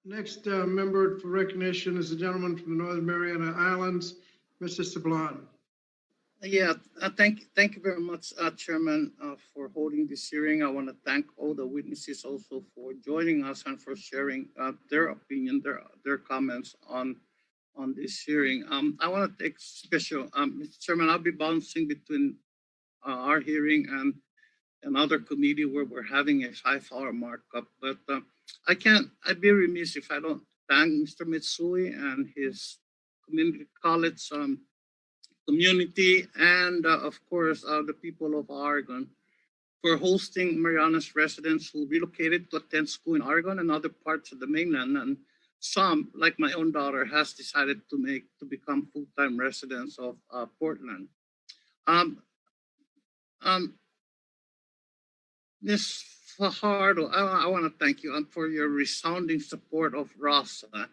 Next member for recognition is the gentleman from the Northern Mariana Islands, Mr. Sablan. Yeah, thank you very much, Chairman, for holding this hearing. I want to thank all the witnesses also for joining us and for sharing their opinion, their comments on this hearing. I want to take special, Mr. Chairman, I'll be bouncing between our hearing and another committee where we're having a 5-hour markup, but I'd be remiss if I don't thank Mr. Mitsui and his community college community, and of course, the people of Oregon for hosting Mariana's residents who relocated to attend school in Oregon and other parts of the mainland. And some, like my own daughter, has decided to become full-time residents of Portland. Um, um, Ms. Fajardo, I want to thank you for your resounding support of RASA.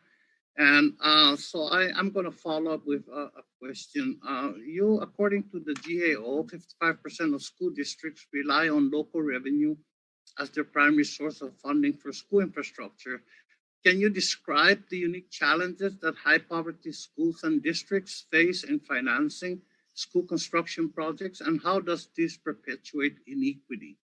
And so I'm going to follow up with a question. According to the GAO, 55% of school districts rely on local revenue as their primary source of funding for school infrastructure. Can you describe the unique challenges that high poverty schools and districts face in financing school construction projects, and how does this perpetuate inequity?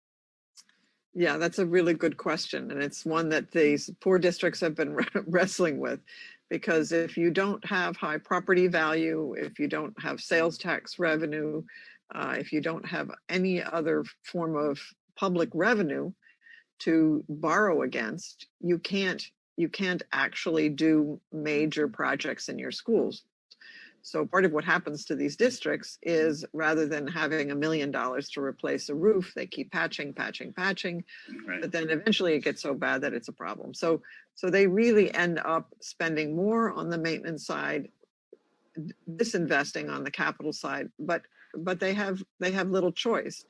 Yeah, that's a really good question. And it's one that these poor districts have been wrestling with, because if you don't have high property value, if you don't have sales tax revenue, if you don't have any other form of public revenue to borrow against, you can't actually do major projects in your schools. So part of what happens to these districts is, rather than having $1 million to replace a roof, they keep patching, right. But then eventually it gets so bad that it's a problem. So they really end up spending more on the maintenance side, disinvesting on the capital side, but they have little choice.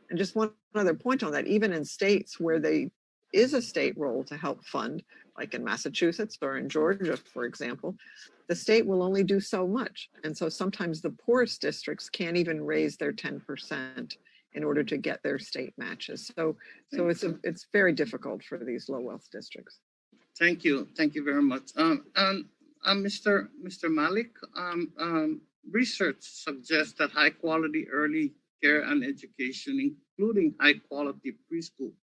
And just one other point on that, even in states where there is a state role to help fund, like in Massachusetts or in Georgia, for example, the state will only do so much. And so sometimes the poorest districts can't even raise their 10% in order to get their state matches. So it's very difficult for these low wealth districts. Thank you very much. Mr. Malik, research suggests that high quality early care and education, including high quality preschool,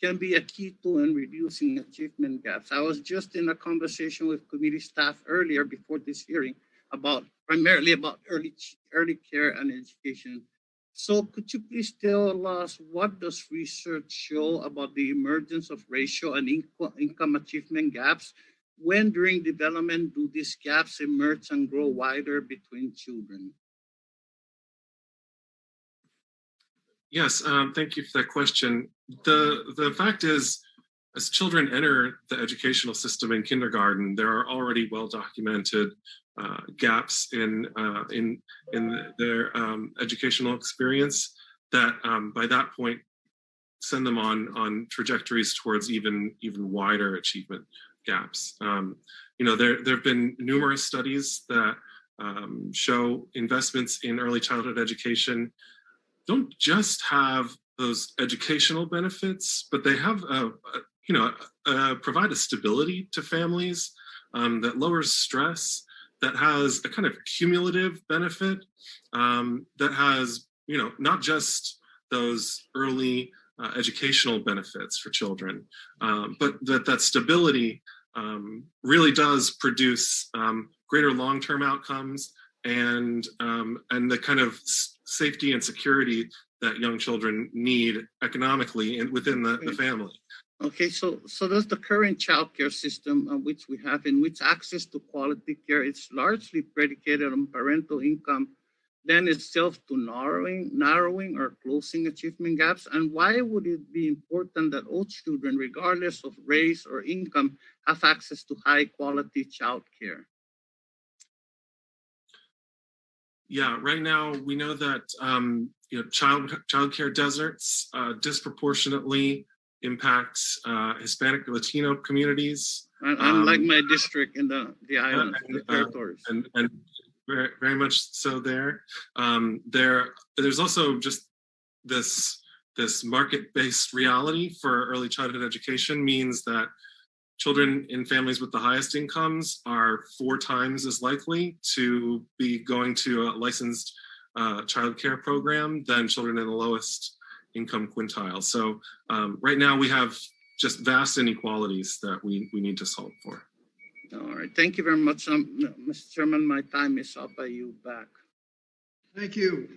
can be a key tool in reducing achievement gaps. I was just in a conversation with committee staff earlier before this hearing primarily about early care and education. So could you please tell us, what does research show about the emergence of racial and income achievement gaps? When during development do these gaps emerge and grow wider between children? Yes, thank you for that question. The fact is, as children enter the educational system in kindergarten, there are already well-documented gaps in their educational experience that by that point send them on trajectories towards even wider achievement gaps. There have been numerous studies that show investments in early childhood education don't just have those educational benefits, but they have provide a stability to families that lowers stress, that has a kind of cumulative benefit, that has not just those early educational benefits for children, but that stability really does produce greater long-term outcomes and the kind of safety and security that young children need economically and within the family. Okay, so does the current child care system which we have, in which access to quality care is largely predicated on parental income, lend itself to narrowing or closing achievement gaps? And why would it be important that all children, regardless of race or income, have access to high quality child care? Yeah, right now we know that child care deserts disproportionately impact Hispanic Latino communities. Unlike my district in the islands, the territories. And very, very much so there. There's also just this market-based reality for early childhood education means that children in families with the highest incomes are 4 times as likely to be going to a licensed child care program than children in the lowest income quintile. So right now we have just vast inequalities that we need to solve for. All right, thank you very much. Mr. Chairman, my time is up. I yield back. Thank you.